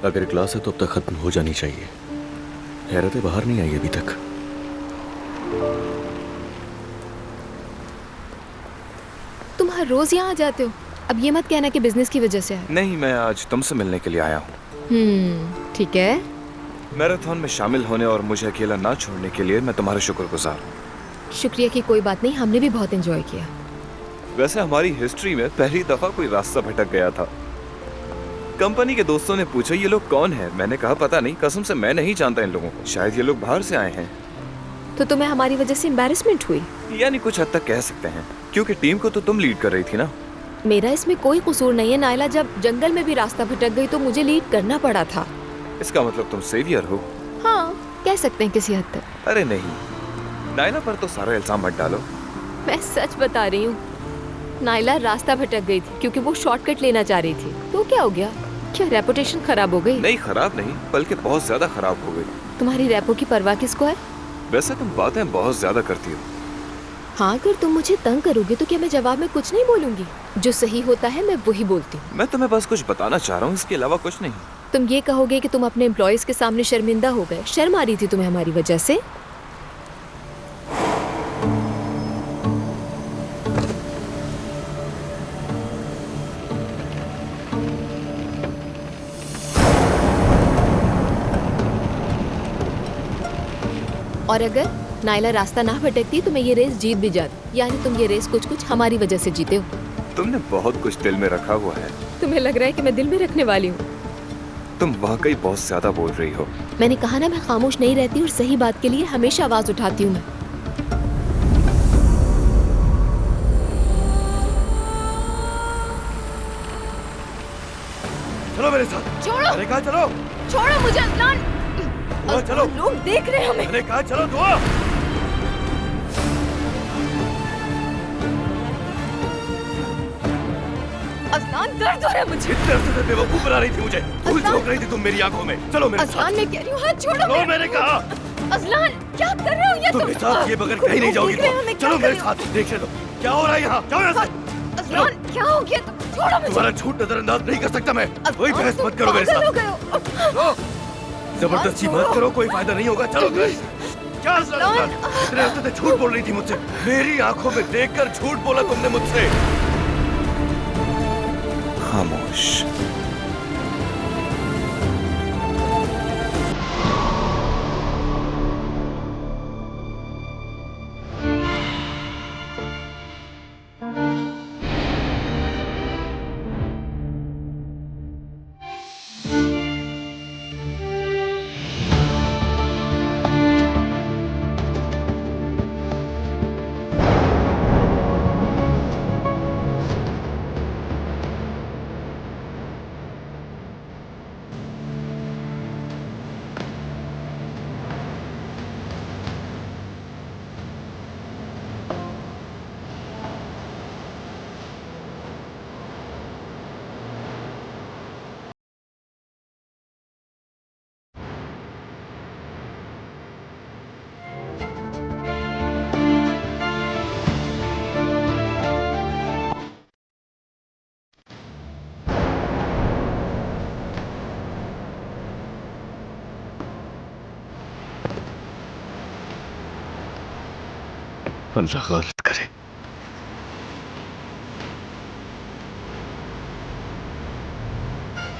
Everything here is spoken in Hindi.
अगर क्लास है तो अब तक खत्म हो जानी चाहिए। हैरतें बाहर नहीं आई अभी तक। तुम हर रोज यहाँ आ जाते हो। अब ये मत कहना कि बिजनेस की वजह से आए। नहीं, मैं आज तुमसे मिलने के लिए आया हूँ। ठीक है। मैराथन में शामिल होने और मुझे अकेला ना छोड़ने के लिए मैं तुम्हारा शुक्रगुजार हूँ। शुक्रिया की कोई बात नहीं, हमने भी बहुत एंजॉय किया। वैसे हमारी हिस्ट्री में पहली दफा कोई रास्ता भटक गया था। कंपनी के दोस्तों ने पूछा ये लोग कौन है। मैंने कहा पता नहीं, कसम से मैं नहीं जानता इन लोगों को। शायद ये लोग बाहर से आए हैं। तो तुम्हें हमारी वजह से एम्बैरेसमेंट हुई? यानी कुछ हद तक कह सकते हैं, क्योंकि टीम को तो तुम लीड कर रही थी ना। मेरा इसमें कोई कसूर नहीं है नायला। जब जंगल में भी रास्ता भटक गई तो मुझे लीड करना पड़ा था। इसका मतलब तुम सेवियर हो? हाँ, कह सकते हैं किसी हद तक। अरे नहीं, नायला पर तो सारा इल्जाम मत डालो। मैं सच बता रही हूँ। नायला रास्ता भटक गई थी क्योंकि वो शॉर्टकट लेना चाह रही थी। तो क्या हो गया? क्या रेपुटेशन खराब हो गई? नहीं, खराब नहीं, बल्कि बहुत ज्यादा खराब हो गई। तुम्हारी रेपो की परवाह किसको है? वैसे तुम बातें बहुत ज्यादा करती हो। हाँ, अगर तुम मुझे तंग करोगे तो क्या मैं जवाब में कुछ नहीं बोलूंगी? जो सही होता है मैं वही बोलती हूँ। मैं तुम्हें बस कुछ बताना चाह रहा हूँ, इसके अलावा कुछ नहीं। तुम ये कहोगे कि तुम अपने एम्प्लॉयज के सामने शर्मिंदा हो गए। शर्म आ रही थी तुम्हें हमारी वजह से? और अगर नायला रास्ता ना भटकती तो मैं ये रेस जीत भी जाती। यानी तुम ये रेस कुछ कुछ हमारी वजह से जीते हो। तुमने बहुत कुछ दिल में रखा हुआ है। तुम्हें लग रहा है कि मैं दिल में रखने वाली हूँ? तुम वाकई बहुत ज्यादा बोल रही हो। मैंने कहा ना, मैं खामोश नहीं रहती और सही बात के लिए हमेशा आवाज उठाती हूँ मैं। चलो मेरे साथ। छोड़ो! मैंने कहा चलो। छोड़ो मुझे अदनान! चलो। लोग देख रहे हैं हमें। मैंने कहा चलो दुआ। अदनान, दर्द हो रहा है मुझे। इतने अरसे से बेवकूफ बना रही थी मुझे। भूल चूक रही थी तुम मेरी आंखों में। चलो मेरे साथ। अदनान, मैं कह रही हूँ हाथ छोड़ो। चलो मैंने कहा। अदनान, क्या कर रहे हो ये तुम? मेरे साथ ये बगैर कहीं नहीं जाओगी तुम। चलो मेरे साथ, देख लो क्या हो रहा है यहाँ। जाओ यहाँ से। अदनान, क्या हो गया? तुम छोड़ो मुझे। तुम्हारा झूठ नजरअंदाज नहीं कर सकता मैं। कोई अदनान, बहस तुम मत करो मेरे पागल हो साथ। गए हो। जबरदस्ती मत करो, कोई फायदा नहीं होगा। चलो क्या इतने हफ्ते से झूठ बोल रही थी मुझसे। मेरी आंखों में देखकर झूठ बोला तुमने मुझसे। खामोश। अल्लाह गालिब।